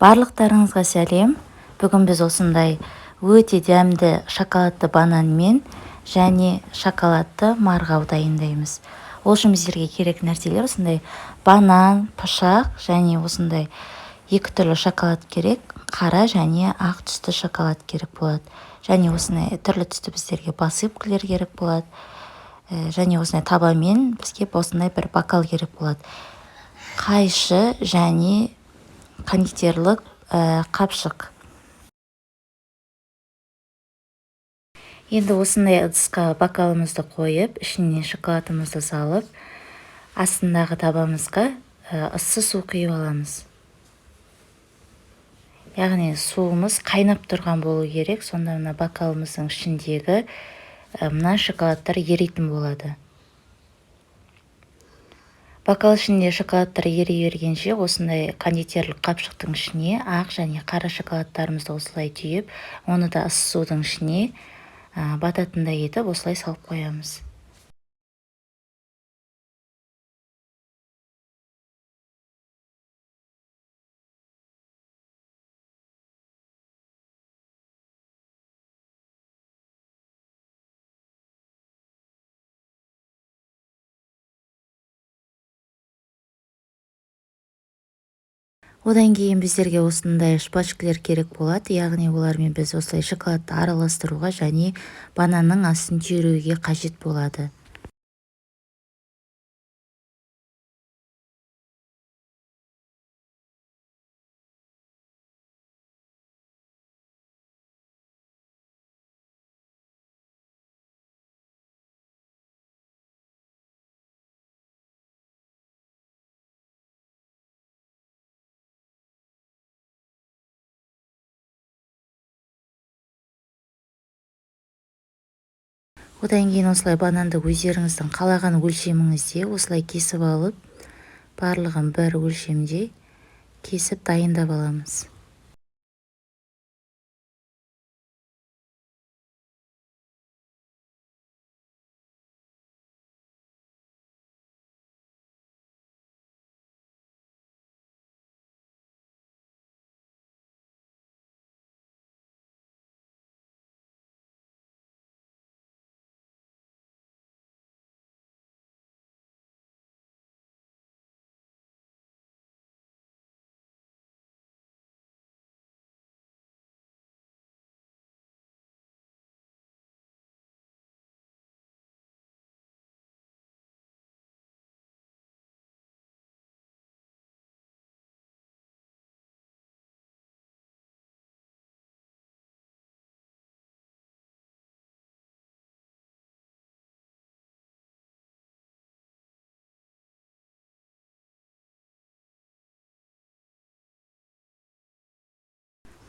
Барлықтарыңызға сәлем. Бүгін біз осындай өте дәмді шоколадты бананмен және шоколадты марғау дайындаймыз. Ол үшін біздерге керек нәрселер осындай банан, пышақ және осындай екі түрлі шоколад керек. Қара және ақ түсті шоколад керек болады. Және осындай түрлі түсті біздерге посыпкалар керек болады. Және осындай табамен бізге осындай бір бокал керек болады. Қайшы және кондитерлік қапшық. Енді осындай ыдысқа бокалымызды қойып, ішіне шоколадымызды салып, астындағы табамызға ыссы су құйып аламыз. Яғни суымыз қайнап тұрған болу керек, сонда мына бокалымыздың ішіндегі мына шоколадтар еритін болады. Бокал ішінде шоколадтар ери бергенше осындай кондитерлік қапшықтың ішіне ақ және қара шоколадтарымызды осылай түйіп, оны да ыссы судың ішіне бататындай етіп осылай салып қоямыз. Одан кейін біздерге осындай шпачкалар керек болады, яғни олармен біз осылай шоколадты араластыруға және бананның астын түйреуге қажет болады. Одан кейін осылай бананды өздеріңіздің қалаған өлшеміңізде осылай кесіп алып, барлығын бір өлшемде кесіп дайындап аламыз.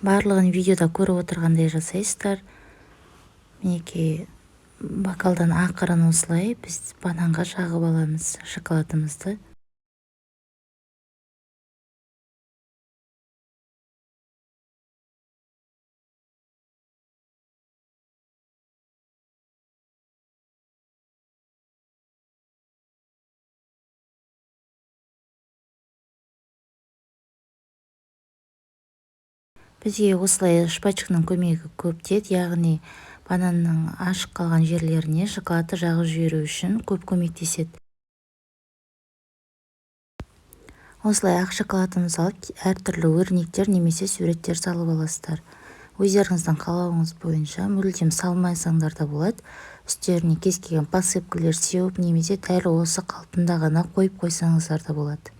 Барлығын видеода көріп отырғандай жасайсыздар. Мінекей бокалдан ақырын осылай біз бананға жағып аламыз шоколадымызды. Бізге осылай шпачканың көмегі көп тиеді, яғни бананның ашық қалған жерлеріне шоколадты жағып жіберу үшін көп көмектеседі. Осылай ақ шоколадымызды алып, әртүрлі өрнектер немесе суреттер салып аласыздар. Өздеріңіздің қалауыңыз бойынша мүлдем салмайсаңдар да болады. Үстеріне кез келген посыпкалар сеуіп немесе дәл осы қалпында ғана қойып қойсаңыздар да болады.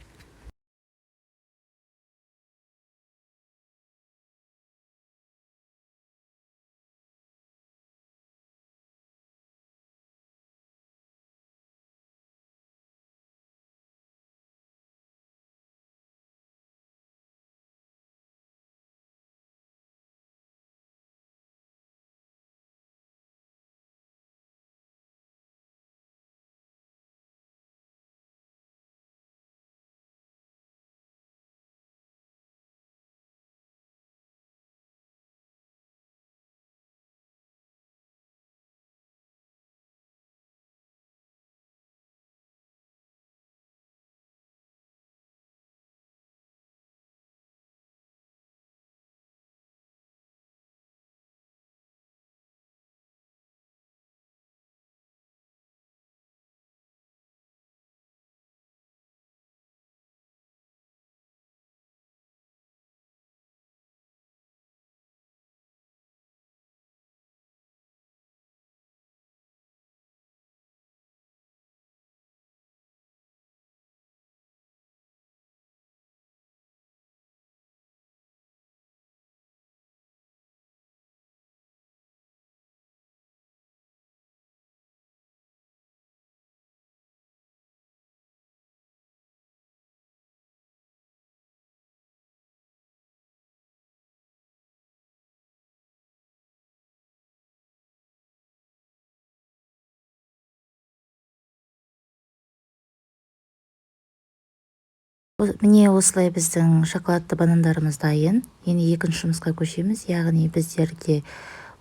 Міне осылай біздің шоколадты банандарымыз дайын. Енді екінші жұмысқа көшеміз. Яғни біздерде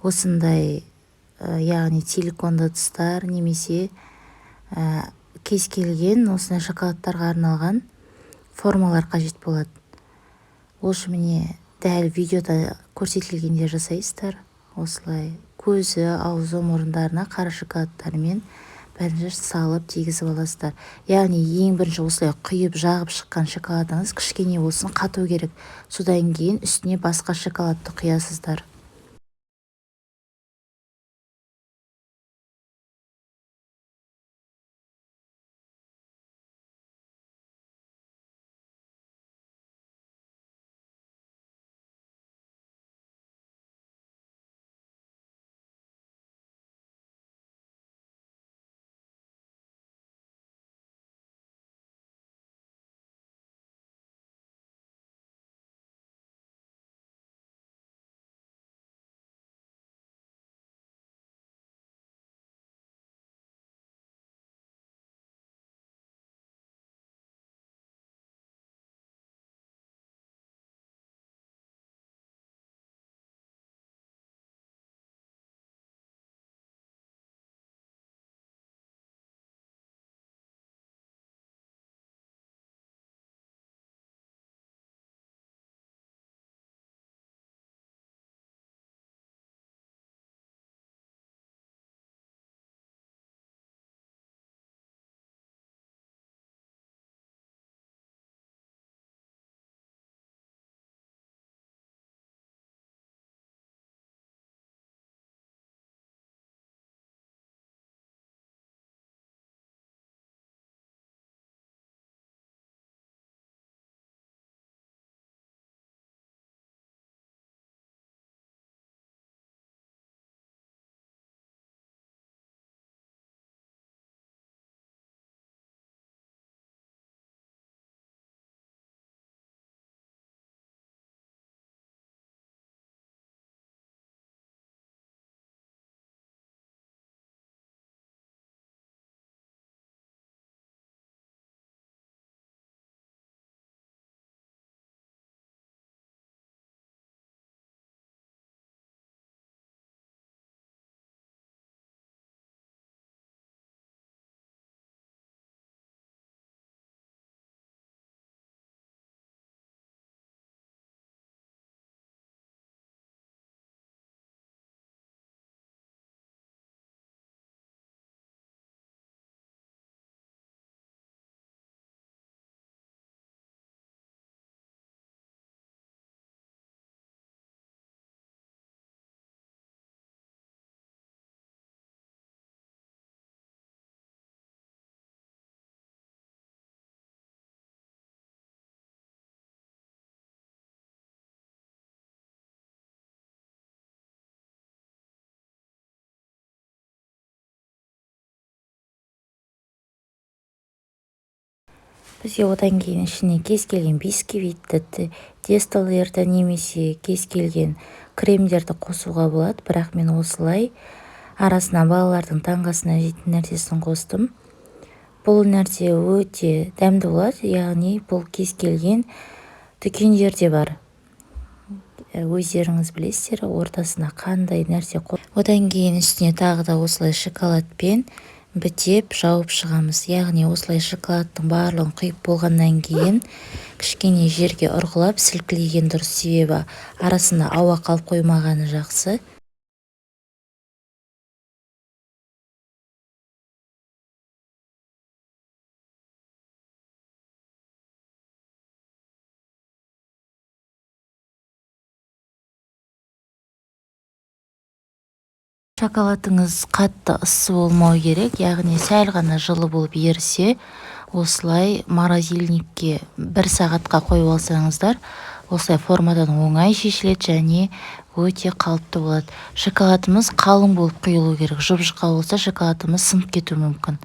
осындай яғни силиконды ыдыстар немесе кез келген осындай шоколадтарға арналған формалар қажет болады. Ол үшін міне дәл видеода көрсетілгенде жасайсыздар. Осылай көзі, аузы, мұрындарына қара шоколадтармен бірінші салып тигізіп аласыздар. Яғни ең бірінші осылай құйып жағып шыққан шоколадыңыз кішкене болсын қату керек. Содан кейін үстіне басқа шоколадты құясыздар. Бізге одан кейін ішіне кез келген бисквитті, тестолерді немесе кез келген кремдерді қосуға болады. Бірақ мен осылай арасына балалардың таңғасына жейтін нәрсесін қостым. Бұл нәрсе өте дәмді болады. Яғни бұл кез келген дүкендерде бар. Өздеріңіз білесіздер, ортасына қандай нәрсе одан кейін үстіне тағы да осылай шоколадпен бітеп жауып шығамыз. Яғни осылай шоколадтың барлығын құйып болғаннан кейін кішкене жерге ұрғылап сілкілеген дұрыс, себебі арасында ауа қалып қоймағаны жақсы. Шоколадыңыз қатты ыссы болмау керек, яғни сәл ғана жылы болып ерісе, осылай морозильникке 1 сағатқа қойып алсаңыздар, осылай формадан оңай шешіледі және өте қалыпты болады. Шоколадымыз қалың болып құйылу керек. Жұп-жұқа болса шоколадымыз сынып кетуі мүмкін.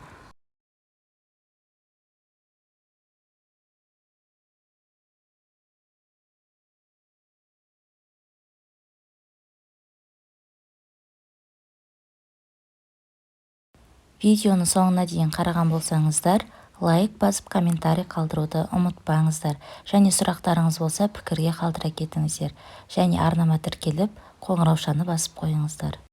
Видеоны соңына дейін қараған болсаңыздар, лайк басып комментарий қалдыруды ұмытпаңыздар. Және сұрақтарыңыз болса пікірге қалдыра кетіңіздер. Және арнама тіркеліп қоңыраушаны басып қойыңыздар.